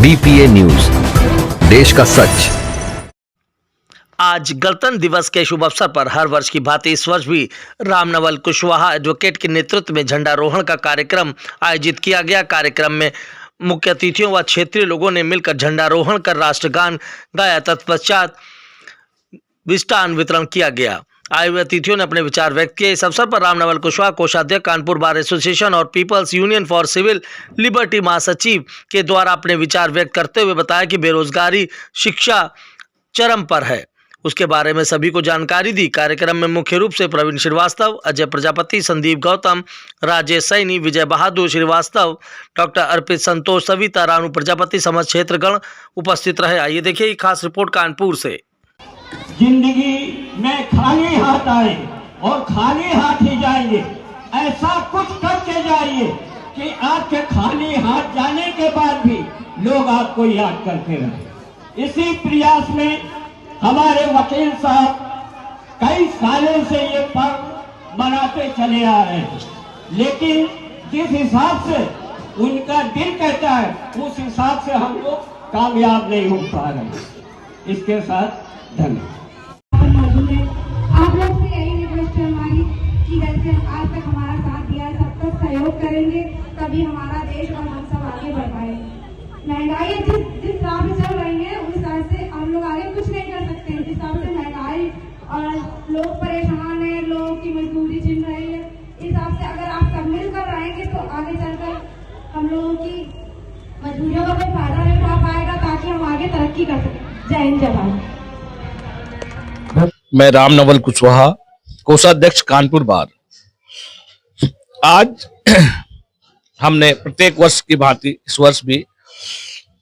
BPA news, देश का सच। आज गणतंत्र दिवस के शुभ अवसर पर हर वर्ष की भांति इस वर्ष भी रामनवल कुशवाहा एडवोकेट के नेतृत्व में झंडारोहण का कार्यक्रम आयोजित किया गया। कार्यक्रम में मुख्य अतिथियों व क्षेत्रीय लोगों ने मिलकर झंडारोहण कर राष्ट्रगान गाया। तत्पश्चात मिष्टान वितरण किया गया। आए हुए अतिथियों ने अपने विचार व्यक्त किए। इस अवसर पर रामनवल कुशवाहा कोषाध्यक्ष, कानपुर बार एसोसिएशन और people's union for civil liberty महासचिव के द्वारा अपने विचार व्यक्त करते हुए बताया कि बेरोजगारी शिक्षा चरम पर है, उसके बारे में सभी को जानकारी दी। कार्यक्रम में मुख्य रूप से प्रवीण श्रीवास्तव, अजय प्रजापति, संदीप गौतम, राजेश सैनी, विजय बहादुर श्रीवास्तव, डॉक्टर अर्पित संतोष, सविता, रानू प्रजापति समस्त क्षेत्रगण उपस्थित रहे। आइए देखिए ये खास रिपोर्ट कानपुर से। जिंदगी में खाली हाथ आए और खाली हाथ ही जाएंगे, ऐसा कुछ करके जाइए कि आपके खाली हाथ जाने के बाद भी लोग आपको याद करते रहे। इसी प्रयास में हमारे वकील साहब कई सालों से ये पर्व मनाते चले आ रहे हैं, लेकिन जिस हिसाब से उनका दिल कहता है उस हिसाब से हम लोग कामयाब नहीं हो पा रहे। इसके साथ धन्यवाद। आप लोग से यही रिक्वेस्ट है हमारी कि जैसे आज तक हमारा साथ दिया है, सबका सहयोग करेंगे, तभी हमारा देश और हम सब आगे बढ़ पाएंगे। महंगाई जिस हिसाब से चल रही है उस हिसाब से हम लोग आगे कुछ नहीं कर सकते। जिस हिसाब से महंगाई और लोग परेशान है, लोगों की मजदूरी छिन रही है, इस हिसाब से अगर आप सब मिलकर रहेंगे तो आगे चलकर हम लोगों की मजदूरियों का कोई फायदा नहीं उठा पाएगा, ताकि हम आगे तरक्की कर सकें। जय हिंद, जय भारत। मैं रामनवल कुशवाहा, कोषाध्यक्ष, कानपुर बार। आज हमने प्रत्येक वर्ष की भांति इस वर्ष भी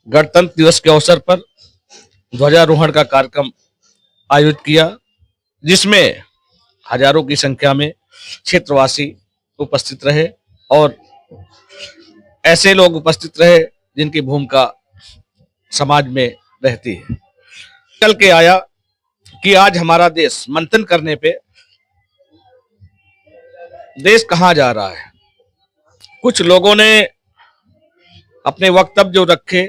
गणतंत्र दिवस के अवसर पर ध्वजारोहण का कार्यक्रम आयोजित किया, जिसमें हजारों की संख्या में क्षेत्रवासी उपस्थित रहे और ऐसे लोग उपस्थित रहे जिनकी भूमिका समाज में रहती है। चल के आया कि आज हमारा देश मंथन करने पे देश कहां जा रहा है। कुछ लोगों ने अपने वक्तव्य जो रखे,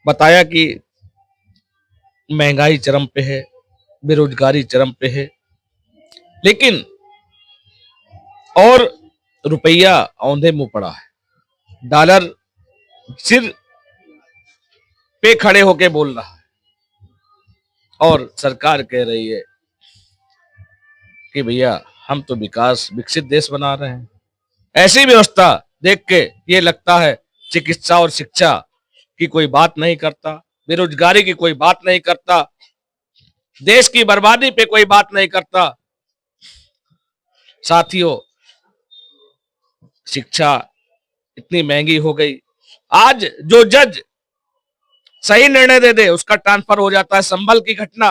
बताया कि महंगाई चरम पे है, बेरोजगारी चरम पे है, लेकिन और रुपया औंधे मुंह पड़ा है। डॉलर सिर पे खड़े होके बोल रहा है और सरकार कह रही है कि भैया हम तो विकसित देश बना रहे हैं। ऐसी व्यवस्था देख के ये लगता है चिकित्सा और शिक्षा की कोई बात नहीं करता, बेरोजगारी की कोई बात नहीं करता, देश की बर्बादी पे कोई बात नहीं करता। साथियों, शिक्षा इतनी महंगी हो गई, आज जो जज सही निर्णय दे दे उसका ट्रांसफर हो जाता है। संभल की घटना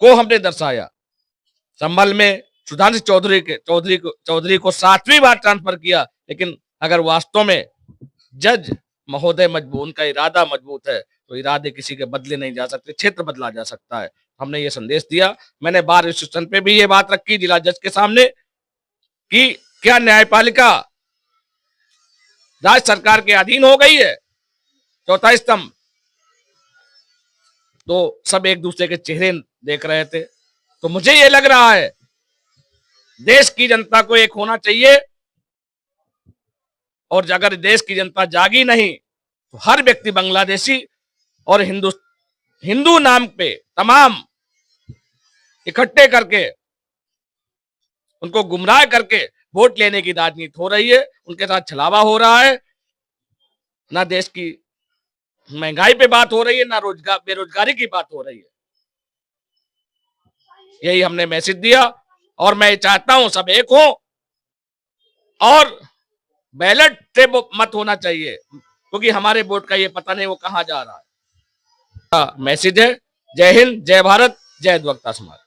को हमने दर्शाया। संभल में सुधांशु चौधरी को 7वीं बार ट्रांसफर किया, लेकिन अगर वास्तव में जज महोदय मजबूत, उनका इरादा मजबूत है तो इरादे किसी के बदले नहीं जा सकते, क्षेत्र बदला जा सकता है। हमने ये संदेश दिया। मैंने बार एसोसिएशन पे भी ये बात रखी जिला जज के सामने कि क्या न्यायपालिका राज्य सरकार के अधीन हो गई है? चौथा स्तंभ। तो सब एक दूसरे के चेहरे देख रहे थे। तो मुझे ये लग रहा है देश की जनता को एक होना चाहिए, और अगर देश की जनता जागी नहीं तो हर व्यक्ति बांग्लादेशी और हिंदू नाम पे तमाम इकट्ठे करके उनको गुमराह करके वोट लेने की राजनीति हो रही है, उनके साथ छलावा हो रहा है। ना देश की महंगाई पे बात हो रही है, ना बेरोजगारी की बात हो रही है। यही हमने मैसेज दिया और मैं चाहता हूं सब एक हो और बैलेट से मत होना चाहिए, क्योंकि हमारे वोट का ये पता नहीं वो कहां जा रहा है। मैसेज है। जय हिंद, जय भारत, जय अधिवक्ता समाज।